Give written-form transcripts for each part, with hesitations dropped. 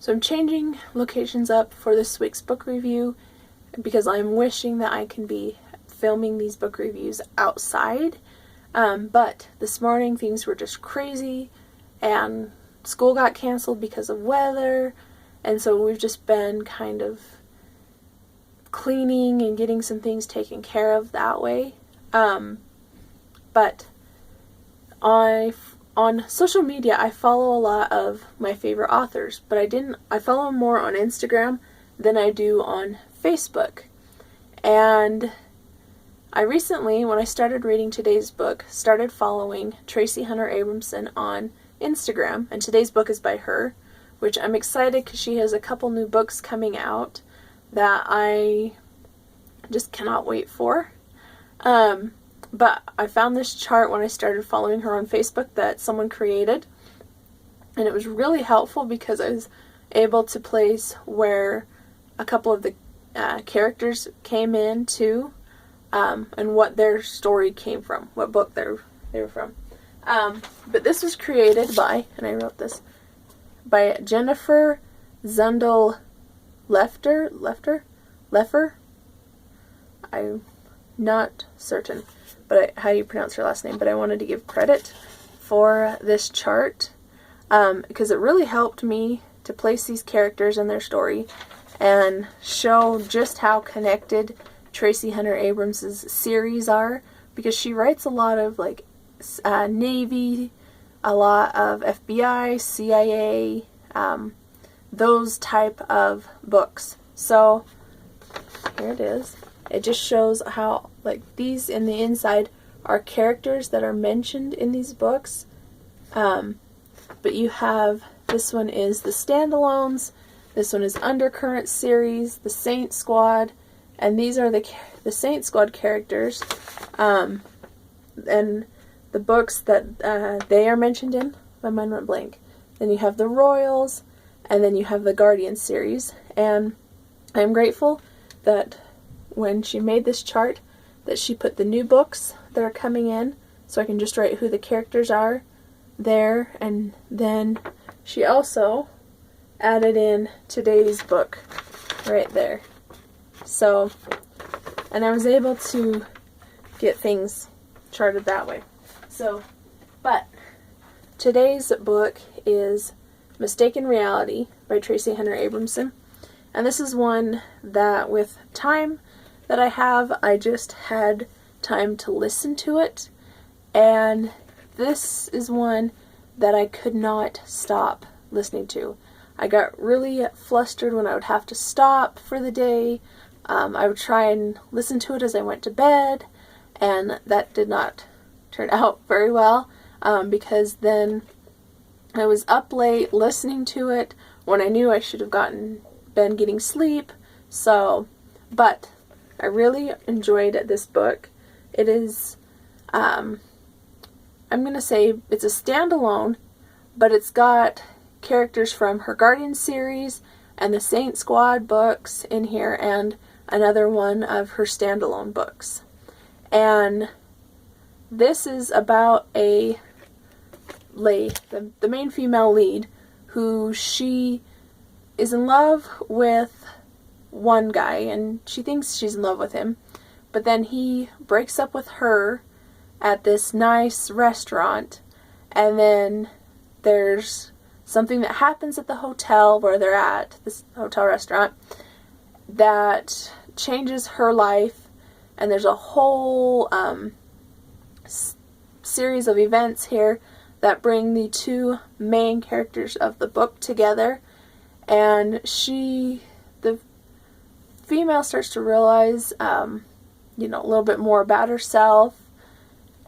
So I'm changing locations up for this week's book review because I'm wishing that I can be filming these book reviews outside. But this morning things were just crazy and school got canceled because of weather, and so we've just been kind of cleaning and getting some things taken care of that way. But on social media I follow a lot of my favorite authors, but I follow them more on Instagram than I do on Facebook. And I recently, when I started reading today's book, started following Traci Abramson on Instagram, and today's book is by her, which I'm excited because she has a couple new books coming out that I just cannot wait for. But I found this chart when I started following her on Facebook that someone created, and it was really helpful because I was able to place where a couple of the characters came in to, and what their story came from, what book they were from. But this was created by, and I wrote this, by Jennifer Zundel Leffer? I'm not certain how you pronounce her last name, but I wanted to give credit for this chart because it really helped me to place these characters and their story and show just how connected Traci Abrams' series are, because she writes a lot of like Navy, a lot of FBI, CIA, those type of books. So here it is. It just shows how, like, these in the inside are characters that are mentioned in these books. But you have, this one is the standalones, this one is Undercurrent series, the Saint Squad, and these are the Saint Squad characters. And the books that they are mentioned in, my mind went blank. Then you have the Royals, and then you have the Guardian series. And I'm grateful that when she made this chart that she put the new books that are coming in, so I can just write who the characters are there, and then she also added in today's book right there. So, and I was able to get things charted that way. So, but today's book is Mistaken Reality by Traci Abramson, and this is one that with time that I have, I just had time to listen to it, and this is one that I could not stop listening to. I got really flustered when I would have to stop for the day. I would try and listen to it as I went to bed, and that did not turn out very well, because then I was up late listening to it when I knew I should have been getting sleep. So, but I really enjoyed this book. It is, I'm going to say it's a standalone, but it's got characters from her Guardian series and the Saint Squad books in here, and another one of her standalone books. And this is about the main female lead, who she is in love with one guy, and she thinks she's in love with him, but then he breaks up with her at this nice restaurant, and then there's something that happens at the hotel where they're at, this hotel restaurant, that changes her life, and there's a whole series of events here that bring the two main characters of the book together, and the female starts to realize, a little bit more about herself.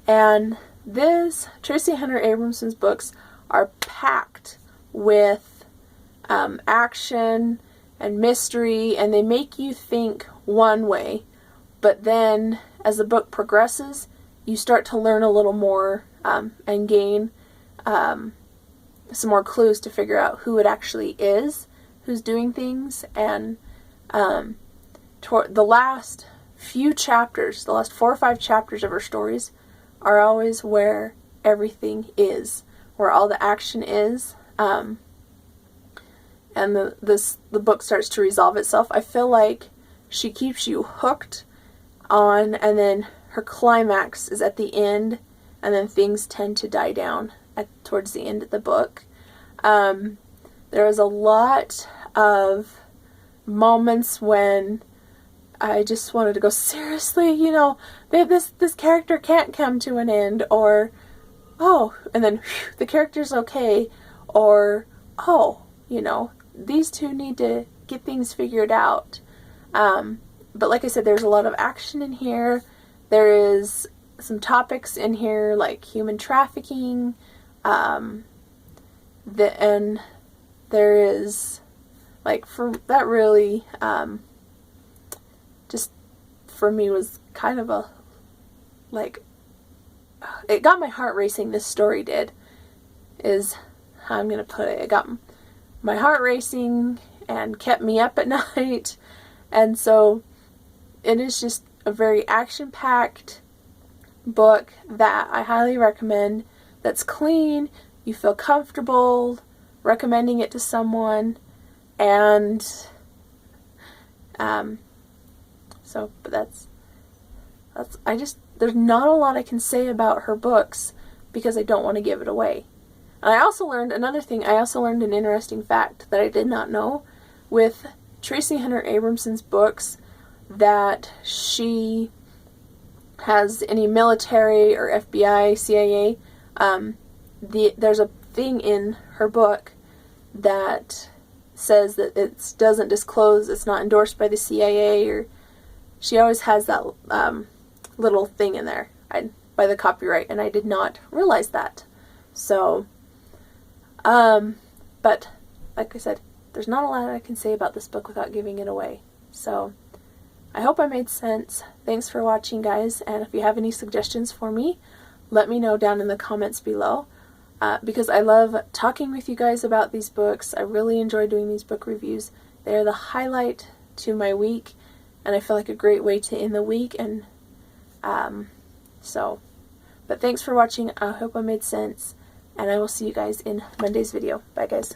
And Traci Abramson's books are packed with action and mystery, and they make you think one way, but then as the book progresses, you start to learn a little more and gain some more clues to figure out who it actually is who's doing things. And the last few chapters, the last 4 or 5 chapters of her stories are always where everything is, where all the action is. and the book starts to resolve itself. I feel like she keeps you hooked on, and then her climax is at the end, and then things tend to die down towards the end of the book. There was a lot of moments when I just wanted to go, seriously, you know, this character can't come to an end, or, oh, and then whew, the character's okay, or, oh, you know, these two need to get things figured out. But like I said, there's a lot of action in here. There is some topics in here like human trafficking, and there is, like, for that really, just for me was kind of a, like, it got my heart racing. This story did, is how I'm going to put it. It got my heart racing and kept me up at night. And so it is just a very action-packed book that I highly recommend. That's clean. You feel comfortable recommending it to someone. And so, but that's there's not a lot I can say about her books because I don't want to give it away. And I also learned another thing. I also learned an interesting fact that I did not know with Traci Hunter Abramson's books, that she has any military or FBI, CIA. There's a thing in her book that says that it doesn't disclose, it's not endorsed by the CIA, or she always has that little thing in there by the copyright, and I did not realize that. So, but like I said, there's not a lot I can say about this book without giving it away. So, I hope I made sense. Thanks for watching, guys, and if you have any suggestions for me, let me know down in the comments below, because I love talking with you guys about these books. I really enjoy doing these book reviews. They are the highlight to my week, and I feel like a great way to end the week. And but thanks for watching. I hope I made sense, and I will see you guys in Monday's video. Bye, guys.